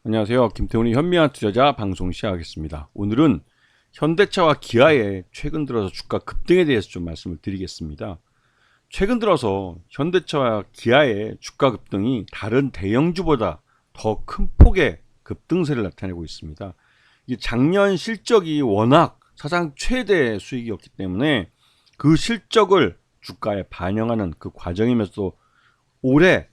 안녕하세요. 김태훈의 현미한 투자자 방송 시작하겠습니다. 오늘은 현대차와 기아의 최근 들어서 주가 급등에 대해서 좀 말씀을 드리겠습니다. 최근 들어서 현대차와 기아의 주가 급등이 다른 대형주보다 더 큰 폭의 급등세를 나타내고 있습니다. 이 작년 실적이 워낙 사상 최대 수익이었기 때문에 그 실적을 주가에 반영하는 그 과정이면서도 올해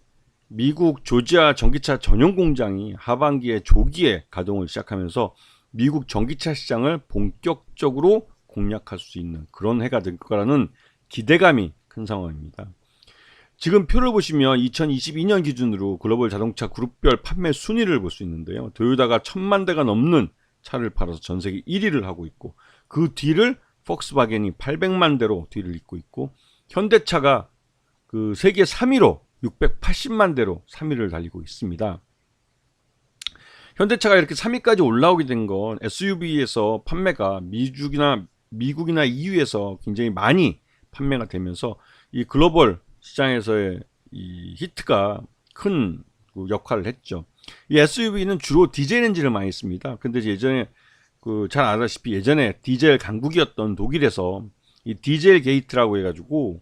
미국 조지아 전기차 전용 공장이 하반기에 조기에 가동을 시작하면서 미국 전기차 시장을 본격적으로 공략할 수 있는 그런 해가 될 거라는 기대감이 큰 상황입니다. 지금 표를 보시면 2022년 기준으로 글로벌 자동차 그룹별 판매 순위를 볼 수 있는데요. 토요타가 1000만 대가 넘는 차를 팔아서 전 세계 1위를 하고 있고, 그 뒤를 폭스바겐이 800만 대로 뒤를 잇고 있고, 현대차가 그 세계 3위로 680만 대로 3위를 달리고 있습니다. 현대차가 이렇게 3위까지 올라오게 된 건 SUV에서 판매가 미국이나 EU에서 굉장히 많이 판매가 되면서 이 글로벌 시장에서의 이 히트가 큰 역할을 했죠. 이 SUV는 주로 디젤 엔진을 많이 씁니다. 근데 예전에 잘 알다시피 예전에 디젤 강국이었던 독일에서 이 디젤 게이트라고 해가지고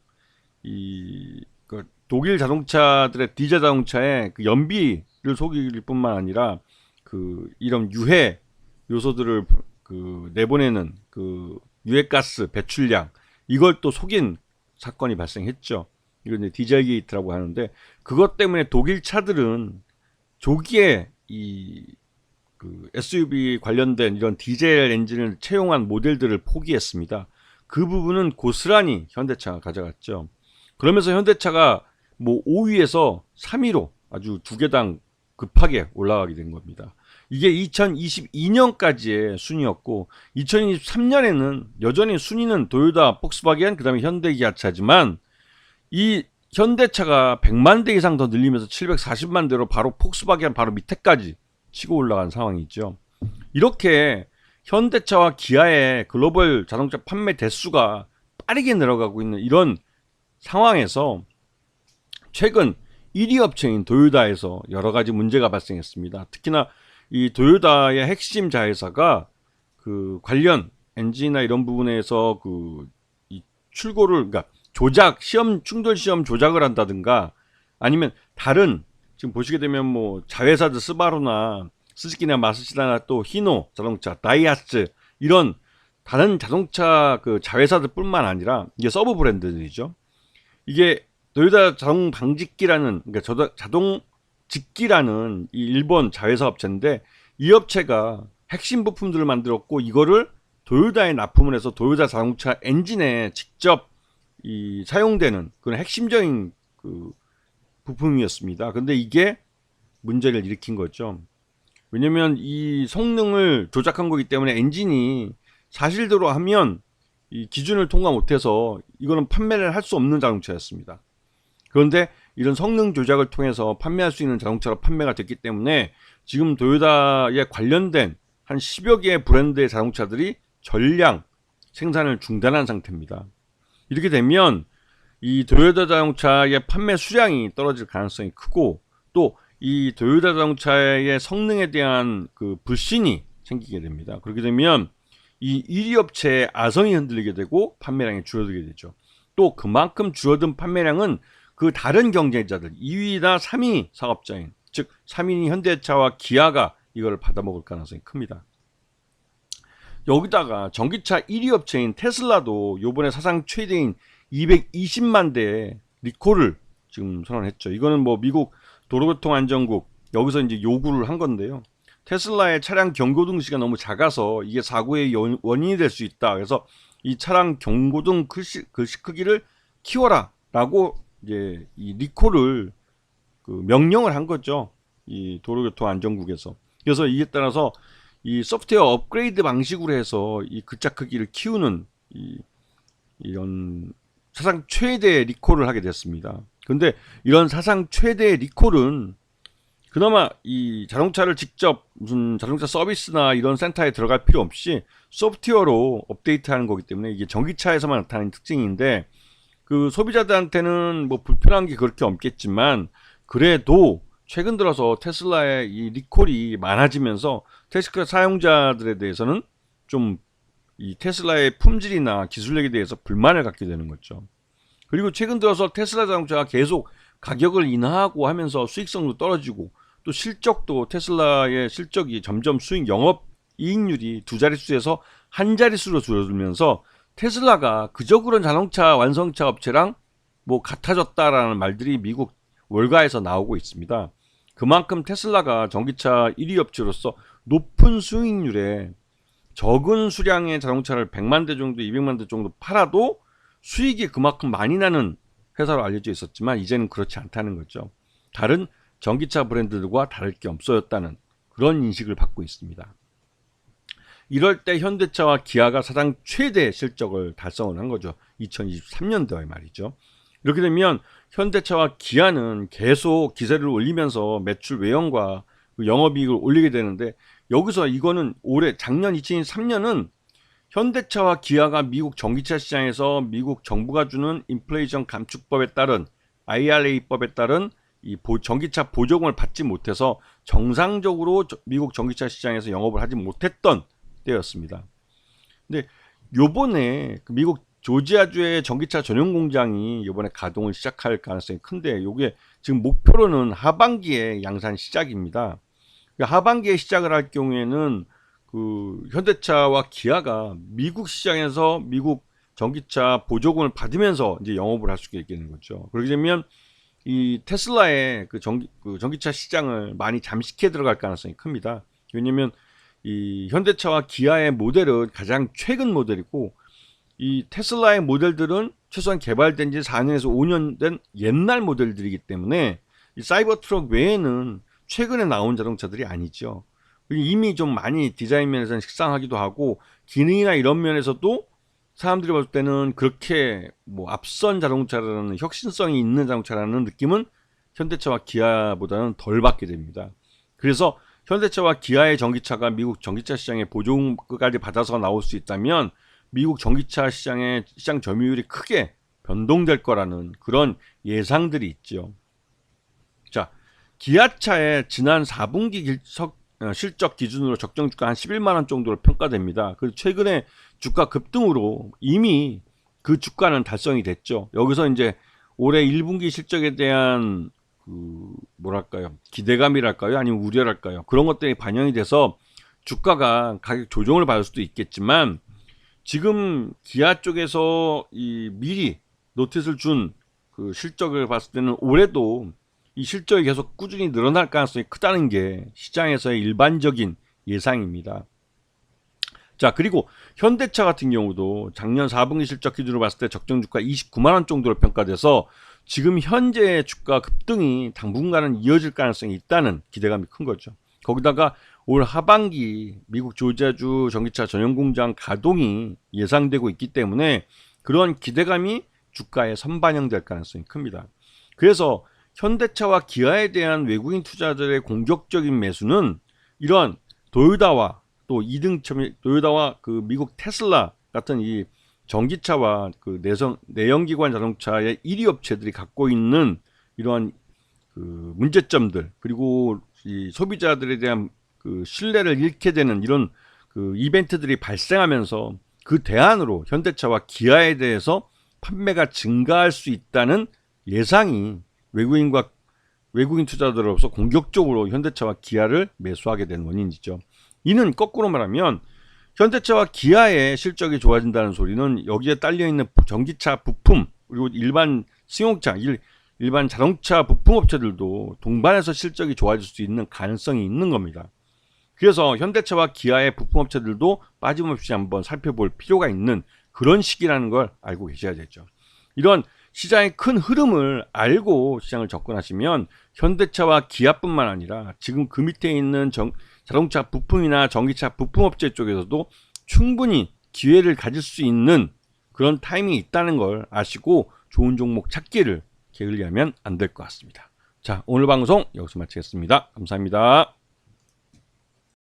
독일 자동차들의 디젤 자동차의 그 연비를 속일 뿐만 아니라 이런 유해 요소들을 내보내는 유해가스 배출량, 이걸 또 속인 사건이 발생했죠. 이걸 이제 디젤 게이트라고 하는데, 그것 때문에 독일 차들은 조기에 SUV 관련된 이런 디젤 엔진을 채용한 모델들을 포기했습니다. 그 부분은 고스란히 현대차가 가져갔죠. 그러면서 현대차가 5위에서 3위로 아주 두 계단 급하게 올라가게 된 겁니다. 이게 2022년까지의 순위였고, 2023년에는 여전히 순위는 토요타, 폭스바겐, 그 다음에 현대, 기아차지만 이 현대차가 100만 대 이상 더 늘리면서 740만 대로 바로 폭스바겐 바로 밑에까지 치고 올라간 상황이죠. 이렇게 현대차와 기아의 글로벌 자동차 판매 대수가 빠르게 늘어가고 있는 이런 상황에서 최근 1위 업체인 토요타에서 여러 가지 문제가 발생했습니다. 특히나 이 토요타의 핵심 자회사가 관련 엔진이나 이런 부분에서 이 출고를, 그러니까 충돌 시험 조작을 한다든가, 아니면 다른, 지금 보시게 되면 자회사들 스바루나 스즈키나 마쓰시다나 또 히노 자동차, 다이하츠, 이런 다른 자동차 자회사들뿐만 아니라 이게 서브 브랜드들이죠. 이게 토요타 자동 방직기라는, 그러니까 자동 직기라는 이 일본 자회사 업체인데, 이 업체가 핵심 부품들을 만들었고, 이거를 토요타에 납품을 해서 토요타 자동차 엔진에 직접 사용되는 그런 핵심적인 부품이었습니다. 근데 이게 문제를 일으킨 거죠. 왜냐면 이 성능을 조작한 거기 때문에 엔진이 사실대로 하면 이 기준을 통과 못해서 이거는 판매를 할 수 없는 자동차였습니다. 그런데 이런 성능 조작을 통해서 판매할 수 있는 자동차로 판매가 됐기 때문에 지금 토요타에 관련된 한 10여 개의 브랜드의 자동차들이 전량 생산을 중단한 상태입니다. 이렇게 되면 이 토요타 자동차의 판매 수량이 떨어질 가능성이 크고, 또 이 토요타 자동차의 성능에 대한 불신이 생기게 됩니다. 그렇게 되면 이 1위 업체의 아성이 흔들리게 되고 판매량이 줄어들게 되죠. 또 그만큼 줄어든 판매량은 다른 경쟁자들 2위나 3위 사업자인, 즉 3위인 현대차와 기아가 이걸 받아먹을 가능성이 큽니다. 여기다가 전기차 1위 업체인 테슬라도 요번에 사상 최대인 220만 대의 리콜을 지금 선언했죠. 이거는 미국 도로교통안전국 여기서 이제 요구를 한 건데요. 테슬라의 차량 경고등 시가 너무 작아서 이게 사고의 원인이 될 수 있다. 그래서 이 차량 경고등 글씨 크기를 키워라 라고 이제 이 리콜을 명령을 한 거죠. 이 도로교통안전국에서. 그래서 이에 따라서 이 소프트웨어 업그레이드 방식으로 해서 이 글자 크기를 키우는 이런 사상 최대의 리콜을 하게 됐습니다. 그런데 이런 사상 최대의 리콜은 그나마 이 자동차를 직접 무슨 자동차 서비스나 이런 센터에 들어갈 필요 없이 소프트웨어로 업데이트하는 거기 때문에 이게 전기차에서만 나타나는 특징인데, 소비자들한테는 불편한 게 그렇게 없겠지만, 그래도 최근 들어서 테슬라의 이 리콜이 많아지면서 테슬라 사용자들에 대해서는 좀 이 테슬라의 품질이나 기술력에 대해서 불만을 갖게 되는 거죠. 그리고 최근 들어서 테슬라 자동차가 계속 가격을 인하하고 하면서 수익성도 떨어지고 또 실적도 테슬라의 실적이 점점 수익 영업 이익률이 두 자릿수에서 한 자릿수로 줄어들면서 테슬라가 그저 그런 자동차 완성차 업체랑 뭐 같아졌다라는 말들이 미국 월가에서 나오고 있습니다. 그만큼 테슬라가 전기차 1위 업체로서 높은 수익률에 적은 수량의 자동차를 100만 대 정도, 200만 대 정도 팔아도 수익이 그만큼 많이 나는 회사로 알려져 있었지만 이제는 그렇지 않다는 거죠. 다른 전기차 브랜드들과 다를 게 없어졌다는 그런 인식을 받고 있습니다. 이럴 때 현대차와 기아가 사상 최대 실적을 달성을 한 거죠. 2023년도에 말이죠. 이렇게 되면 현대차와 기아는 계속 기세를 올리면서 매출 외형과 영업이익을 올리게 되는데, 여기서 이거는 올해 작년 2023년은 현대차와 기아가 미국 전기차 시장에서 미국 정부가 주는 인플레이션 감축법에 따른 IRA법에 따른 이 전기차 보조금을 받지 못해서 정상적으로 미국 전기차 시장에서 영업을 하지 못했던 때였습니다. 근데 요번에 미국 조지아주의 전기차 전용 공장이 이번에 가동을 시작할 가능성이 큰데, 요게 지금 목표로는 하반기에 양산 시작입니다. 하반기에 시작을 할 경우에는 그 현대차와 기아가 미국 시장에서 미국 전기차 보조금을 받으면서 이제 영업을 할 수가 있겠는 거죠. 그렇게 되면 이 테슬라의 그 전기차 시장을 많이 잠식해 들어갈 가능성이 큽니다. 왜냐면 이 현대차와 기아의 모델은 가장 최근 모델이고, 이 테슬라의 모델들은 최소한 개발된 지 4년에서 5년 된 옛날 모델들이기 때문에 이 사이버 트럭 외에는 최근에 나온 자동차들이 아니죠. 이미 좀 많이 디자인 면에서는 식상하기도 하고 기능이나 이런 면에서도 사람들이 볼 때는 그렇게 뭐 앞선 자동차라는, 혁신성이 있는 자동차라는 느낌은 현대차와 기아보다는 덜 받게 됩니다. 그래서 현대차와 기아의 전기차가 미국 전기차 시장에 보조금까지 받아서 나올 수 있다면 미국 전기차 시장의 시장 점유율이 크게 변동될 거라는 그런 예상들이 있죠. 자, 기아차의 지난 4분기 실적 기준으로 적정 주가 한 11만원 정도로 평가됩니다. 그리고 최근에 주가 급등으로 이미 그 주가는 달성이 됐죠. 여기서 이제 올해 1분기 실적에 대한 그 뭐랄까요, 기대감이랄까요, 아니면 우려랄까요, 그런 것들이 반영이 돼서 주가가 가격 조정을 받을 수도 있겠지만, 지금 기아 쪽에서 이 미리 노티스를 준 그 실적을 봤을 때는 올해도 이 실적이 계속 꾸준히 늘어날 가능성이 크다는 게 시장에서의 일반적인 예상입니다. 자, 그리고 현대차 같은 경우도 작년 4분기 실적 기준으로 봤을 때 적정 주가 29만원 정도로 평가돼서 지금 현재 주가 급등이 당분간은 이어질 가능성이 있다는 기대감이 큰 거죠. 거기다가 올 하반기 미국 조지아주 전기차 전용 공장 가동이 예상되고 있기 때문에 그런 기대감이 주가에 선반영될 가능성이 큽니다. 그래서 현대차와 기아에 대한 외국인 투자들의 공격적인 매수는 이런 도요타와 또 2등점이 도요타와 그 미국 테슬라 같은 이 전기차와 그 내연기관 자동차의 1위 업체들이 갖고 있는 이러한 그 문제점들, 그리고 이 소비자들에 대한 그 신뢰를 잃게 되는 이런 그 이벤트들이 발생하면서 그 대안으로 현대차와 기아에 대해서 판매가 증가할 수 있다는 예상이 외국인 투자들로서 공격적으로 현대차와 기아를 매수하게 된 원인이죠. 이는 거꾸로 말하면 현대차와 기아의 실적이 좋아진다는 소리는 여기에 딸려있는 전기차 부품, 그리고 일반 승용차, 일반 자동차 부품 업체들도 동반해서 실적이 좋아질 수 있는 가능성이 있는 겁니다. 그래서 현대차와 기아의 부품 업체들도 빠짐없이 한번 살펴볼 필요가 있는 그런 시기라는 걸 알고 계셔야 되죠. 이런 시장의 큰 흐름을 알고 시장을 접근하시면 현대차와 기아뿐만 아니라 지금 그 밑에 있는 자동차 부품이나 전기차 부품 업체 쪽에서도 충분히 기회를 가질 수 있는 그런 타이밍이 있다는 걸 아시고 좋은 종목 찾기를 게을리하면 안 될 것 같습니다. 자, 오늘 방송 여기서 마치겠습니다. 감사합니다.